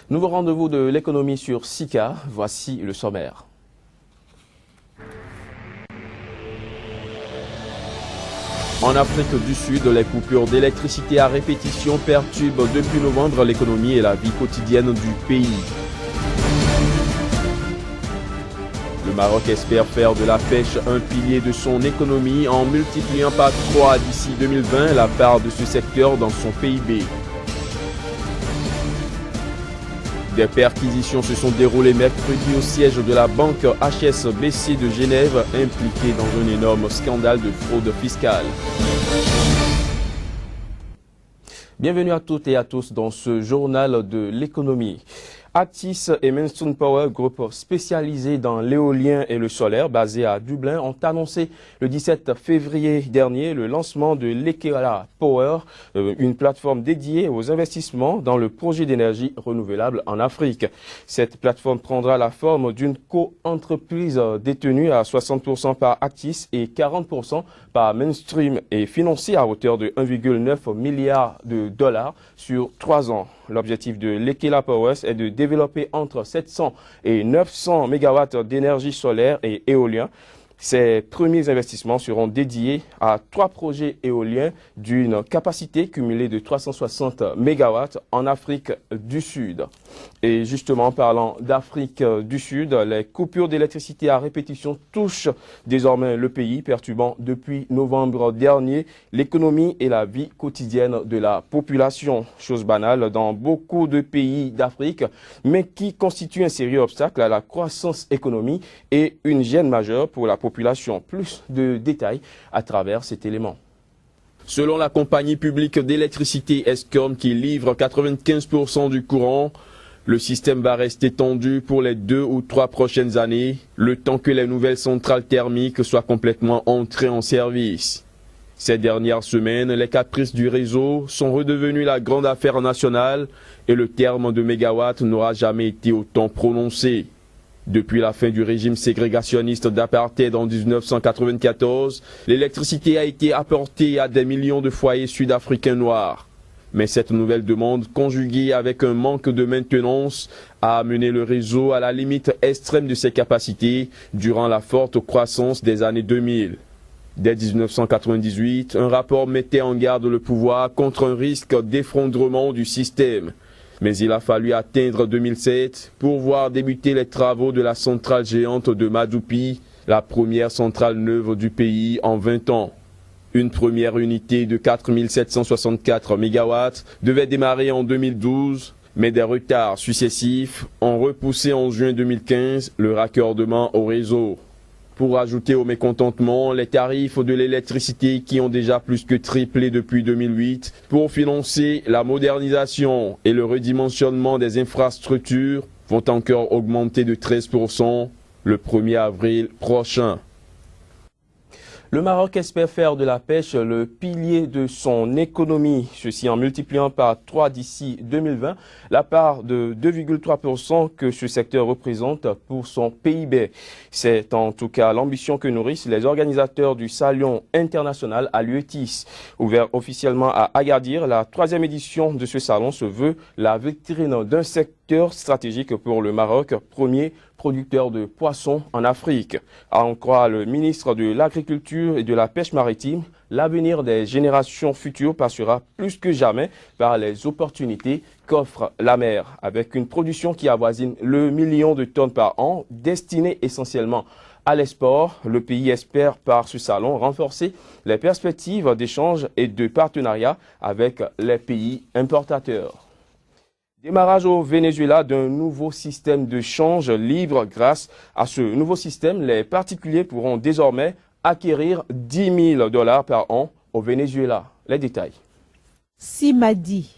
Nouveau rendez-vous de l'économie sur SICA, voici le sommaire. En Afrique du Sud, les coupures d'électricité à répétition perturbent depuis novembre l'économie et la vie quotidienne du pays. Le Maroc espère faire de la pêche un pilier de son économie en multipliant par 3 d'ici 2020 la part de ce secteur dans son PIB. Des perquisitions se sont déroulées mercredi au siège de la banque HSBC de Genève, impliquée dans un énorme scandale de fraude fiscale. Bienvenue à toutes et à tous dans ce journal de l'économie. Actis et Mainstream Power, groupe spécialisé dans l'éolien et le solaire basé à Dublin, ont annoncé le 17 février dernier le lancement de l'Ekela Power, une plateforme dédiée aux investissements dans le projet d'énergie renouvelable en Afrique. Cette plateforme prendra la forme d'une co-entreprise détenue à 60% par Actis et 40% par Mainstream et financée à hauteur de 1,9 milliard de dollars sur 3 ans. L'objectif de l'Ekela Powers est de développer entre 700 et 900 MW d'énergie solaire et éolien. Ces premiers investissements seront dédiés à 3 projets éoliens d'une capacité cumulée de 360 MW en Afrique du Sud. Et justement, parlant d'Afrique du Sud, les coupures d'électricité à répétition touchent désormais le pays, perturbant depuis novembre dernier l'économie et la vie quotidienne de la population. Chose banale dans beaucoup de pays d'Afrique, mais qui constitue un sérieux obstacle à la croissance économique et une gêne majeure pour la population. Plus de détails à travers cet élément. Selon la compagnie publique d'électricité Eskom qui livre 95% du courant, le système va rester tendu pour les 2 ou 3 prochaines années, le temps que les nouvelles centrales thermiques soient complètement entrées en service. Ces dernières semaines, les caprices du réseau sont redevenus la grande affaire nationale et le terme de mégawatt n'aura jamais été autant prononcé. Depuis la fin du régime ségrégationniste d'apartheid en 1994, l'électricité a été apportée à des millions de foyers sud-africains noirs. Mais cette nouvelle demande, conjuguée avec un manque de maintenance, a amené le réseau à la limite extrême de ses capacités durant la forte croissance des années 2000. Dès 1998, un rapport mettait en garde le pouvoir contre un risque d'effondrement du système. Mais il a fallu atteindre 2007 pour voir débuter les travaux de la centrale géante de Madoupi, la première centrale neuve du pays en 20 ans. Une première unité de 4764 MW devait démarrer en 2012, mais des retards successifs ont repoussé en juin 2015 le raccordement au réseau. Pour ajouter au mécontentement, les tarifs de l'électricité qui ont déjà plus que triplé depuis 2008 pour financer la modernisation et le redimensionnement des infrastructures vont encore augmenter de 13% le 1er avril prochain. Le Maroc espère faire de la pêche le pilier de son économie, ceci en multipliant par 3 d'ici 2020 la part de 2,3% que ce secteur représente pour son PIB. C'est en tout cas l'ambition que nourrissent les organisateurs du Salon international à l'UETIS. Ouvert officiellement à Agadir, la 3e édition de ce salon se veut la vitrine d'un secteur stratégique pour le Maroc, premier producteur de poissons en Afrique. À en croire le ministre de l'Agriculture et de la Pêche maritime, l'avenir des générations futures passera plus que jamais par les opportunités qu'offre la mer, avec une production qui avoisine le 1 million de tonnes par an, destinée essentiellement à l'export. Le pays espère par ce salon renforcer les perspectives d'échange et de partenariat avec les pays importateurs. Démarrage au Venezuela d'un nouveau système de change libre. Grâce à ce nouveau système, les particuliers pourront désormais acquérir 10 000 $ par an au Venezuela. Les détails. CIMADI,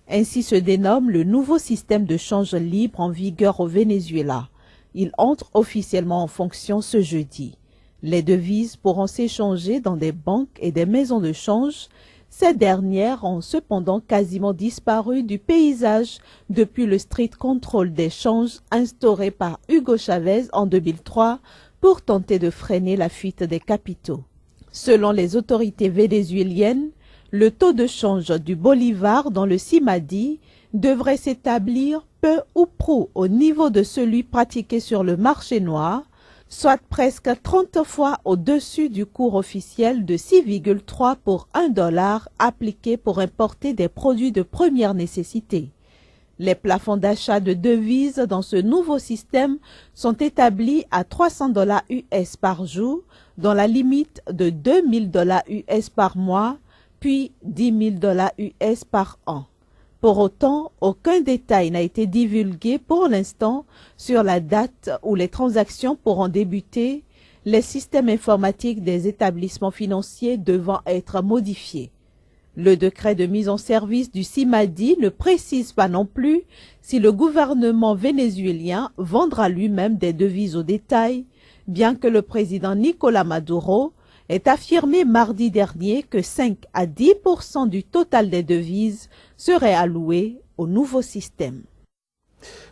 ainsi se dénomme le nouveau système de change libre en vigueur au Venezuela. Il entre officiellement en fonction ce jeudi. Les devises pourront s'échanger dans des banques et des maisons de change. Ces dernières ont cependant quasiment disparu du paysage depuis le strict contrôle des changes instauré par Hugo Chavez en 2003 pour tenter de freiner la fuite des capitaux. Selon les autorités vénézuéliennes, le taux de change du bolivar dans le CIMADI devrait s'établir peu peu ou prou au niveau de celui pratiqué sur le marché noir, soit presque 30 fois au-dessus du cours officiel de 6,3 pour $1 appliqué pour importer des produits de première nécessité. Les plafonds d'achat de devises dans ce nouveau système sont établis à $300 US par jour, dans la limite de $2,000 US par mois, puis $10,000 US par an. Pour autant, aucun détail n'a été divulgué pour l'instant sur la date où les transactions pourront débuter, les systèmes informatiques des établissements financiers devant être modifiés. Le décret de mise en service du CIMADI ne précise pas non plus si le gouvernement vénézuélien vendra lui-même des devises au détail, bien que le président Nicolás Maduro ait affirmé mardi dernier que 5 à 10% du total des devises seraient alloués au nouveau système.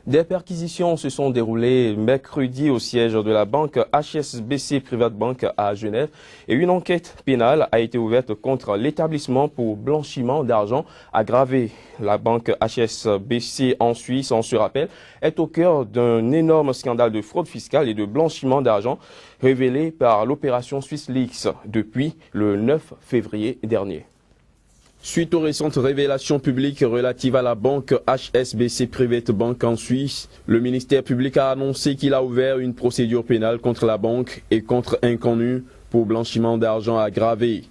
Des perquisitions se sont déroulées mercredi au siège de la banque HSBC Private Bank à Genève et une enquête pénale a été ouverte contre l'établissement pour blanchiment d'argent aggravé. La banque HSBC en Suisse, on se rappelle, est au cœur d'un énorme scandale de fraude fiscale et de blanchiment d'argent révélé par l'opération SwissLeaks depuis le 9 février dernier. Suite aux récentes révélations publiques relatives à la banque HSBC Private Bank en Suisse, le ministère public a annoncé qu'il a ouvert une procédure pénale contre la banque et contre un connu pour blanchiment d'argent aggravé.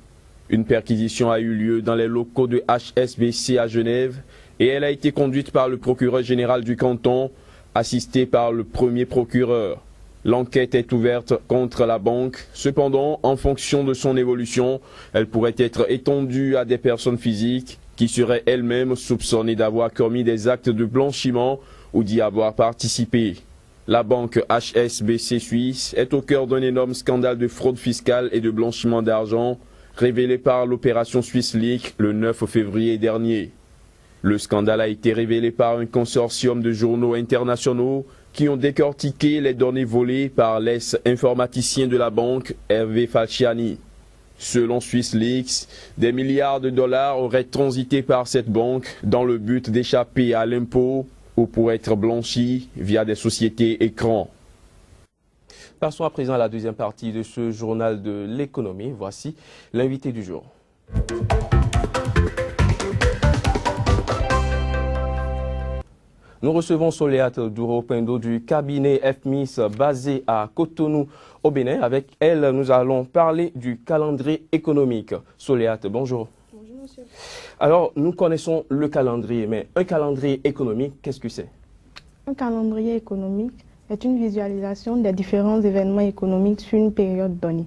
Une perquisition a eu lieu dans les locaux de HSBC à Genève et elle a été conduite par le procureur général du canton, assisté par le premier procureur. L'enquête est ouverte contre la banque. Cependant, en fonction de son évolution, elle pourrait être étendue à des personnes physiques qui seraient elles-mêmes soupçonnées d'avoir commis des actes de blanchiment ou d'y avoir participé. La banque HSBC Suisse est au cœur d'un énorme scandale de fraude fiscale et de blanchiment d'argent révélé par l'opération SwissLeaks le 9 février dernier. Le scandale a été révélé par un consortium de journaux internationaux qui ont décortiqué les données volées par l'ex-informaticien de la banque Hervé Falciani. Selon SwissLeaks, des milliards de dollars auraient transité par cette banque dans le but d'échapper à l'impôt ou pour être blanchis via des sociétés écrans. Passons à présent à la deuxième partie de ce journal de l'économie. Voici l'invité du jour. Nous recevons Soléate Douro-Pendo du cabinet FMIS basé à Cotonou au Bénin. Avec elle, nous allons parler du calendrier économique. Soléate, bonjour. Bonjour monsieur. Alors, nous connaissons le calendrier, mais un calendrier économique, qu'est-ce que c'est? Un calendrier économique est une visualisation des différents événements économiques sur une période donnée.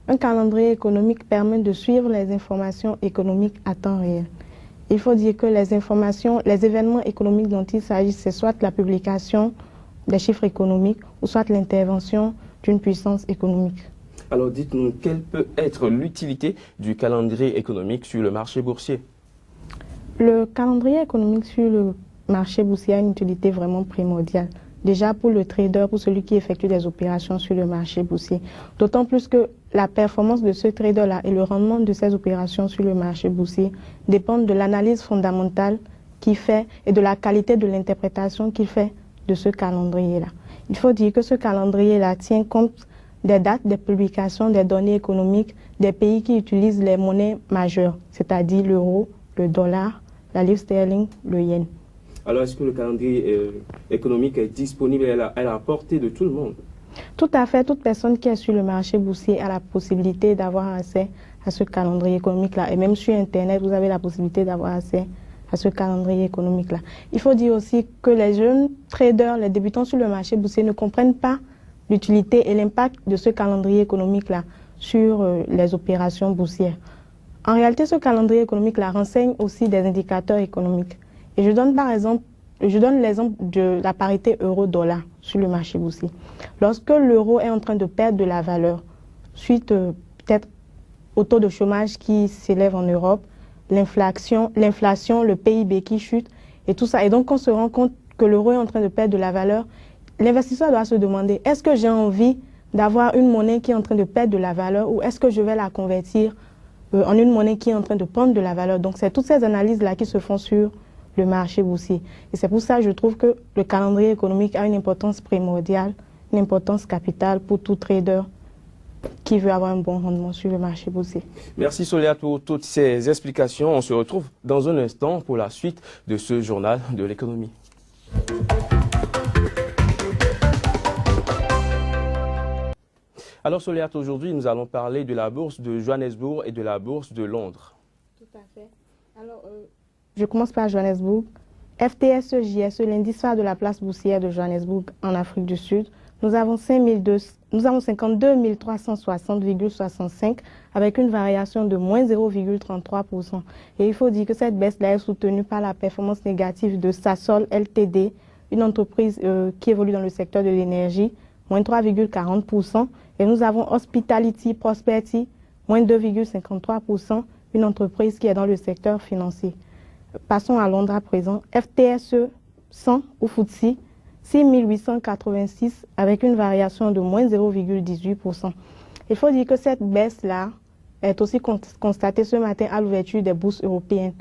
Un calendrier économique permet de suivre les informations économiques à temps réel. Il faut dire que les événements économiques dont il s'agit, c'est soit la publication des chiffres économiques ou soit l'intervention d'une puissance économique. Alors dites-nous, quelle peut être l'utilité du calendrier économique sur le marché boursier? Le calendrier économique sur le marché boursier a une utilité vraiment primordiale. Déjà pour le trader, pour celui qui effectue des opérations sur le marché boursier. D'autant plus que la performance de ce trader-là et le rendement de ses opérations sur le marché boursier dépendent de l'analyse fondamentale qu'il fait et de la qualité de l'interprétation qu'il fait de ce calendrier-là. Il faut dire que ce calendrier-là tient compte des dates, des publications, des données économiques des pays qui utilisent les monnaies majeures, c'est-à-dire l'euro, le dollar, la livre sterling, le yen. Alors, est-ce que le calendrier économique est disponible et à la portée de tout le monde? Tout à fait. Toute personne qui est sur le marché boursier a la possibilité d'avoir accès à ce calendrier économique-là. Et même sur Internet, vous avez la possibilité d'avoir accès à ce calendrier économique-là. Il faut dire aussi que les jeunes traders, les débutants sur le marché boursier ne comprennent pas l'utilité et l'impact de ce calendrier économique-là sur les opérations boursières. En réalité, ce calendrier économique-là renseigne aussi des indicateurs économiques. Et je donne l'exemple de la parité euro-dollar sur le marché boursier. Lorsque l'euro est en train de perdre de la valeur, suite peut-être au taux de chômage qui s'élève en Europe, l'inflation, le PIB qui chute et tout ça. Et donc, on se rend compte que l'euro est en train de perdre de la valeur. L'investisseur doit se demander, est-ce que j'ai envie d'avoir une monnaie qui est en train de perdre de la valeur ou est-ce que je vais la convertir en une monnaie qui est en train de prendre de la valeur? Donc, c'est toutes ces analyses-là qui se font sur le marché boursier. Et c'est pour ça que je trouve que le calendrier économique a une importance primordiale, une importance capitale pour tout trader qui veut avoir un bon rendement sur le marché boursier. Merci Soléa pour toutes ces explications. On se retrouve dans un instant pour la suite de ce journal de l'économie. Alors Soléa, aujourd'hui nous allons parler de la bourse de Johannesburg et de la bourse de Londres. Tout à fait. Alors, je commence par Johannesburg. FTSE JSE, l'indice phare de la place boursière de Johannesburg en Afrique du Sud. Nous avons 52 360,65 avec une variation de moins 0,33%. Et il faut dire que cette baisse-là est soutenue par la performance négative de Sasol Ltd, une entreprise qui évolue dans le secteur de l'énergie, moins 3,40%. Et nous avons Hospitality Prosperity, moins 2,53%, une entreprise qui est dans le secteur financier. Passons à Londres à présent. FTSE 100 ou FTSE 6886 avec une variation de moins 0,18%. Il faut dire que cette baisse-là est aussi constatée ce matin à l'ouverture des bourses européennes.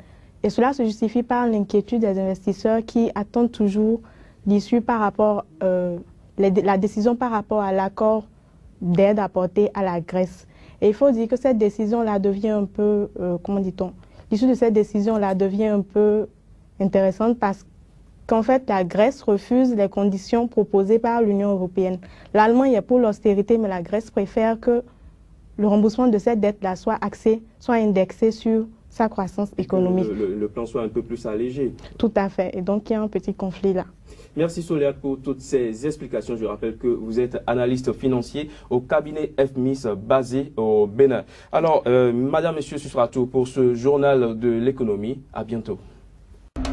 Et cela se justifie par l'inquiétude des investisseurs qui attendent toujours l'issue par rapport la décision par rapport à l'accord d'aide apportée à la Grèce. Et il faut dire que cette décision-là devient un peu, comment dit-on, l'issue de cette décision-là devient un peu intéressante parce qu'en fait, la Grèce refuse les conditions proposées par l'Union européenne. L'Allemagne est pour l'austérité, mais la Grèce préfère que le remboursement de cette dette-là soit indexé sur sa croissance économique. Le plan soit un peu plus allégé. Tout à fait. Et donc, il y a un petit conflit là. Merci Soléa pour toutes ces explications. Je rappelle que vous êtes analyste financier au cabinet FMIS basé au Bénin. Alors, madame, messieurs, ce sera tout pour ce journal de l'économie. À bientôt.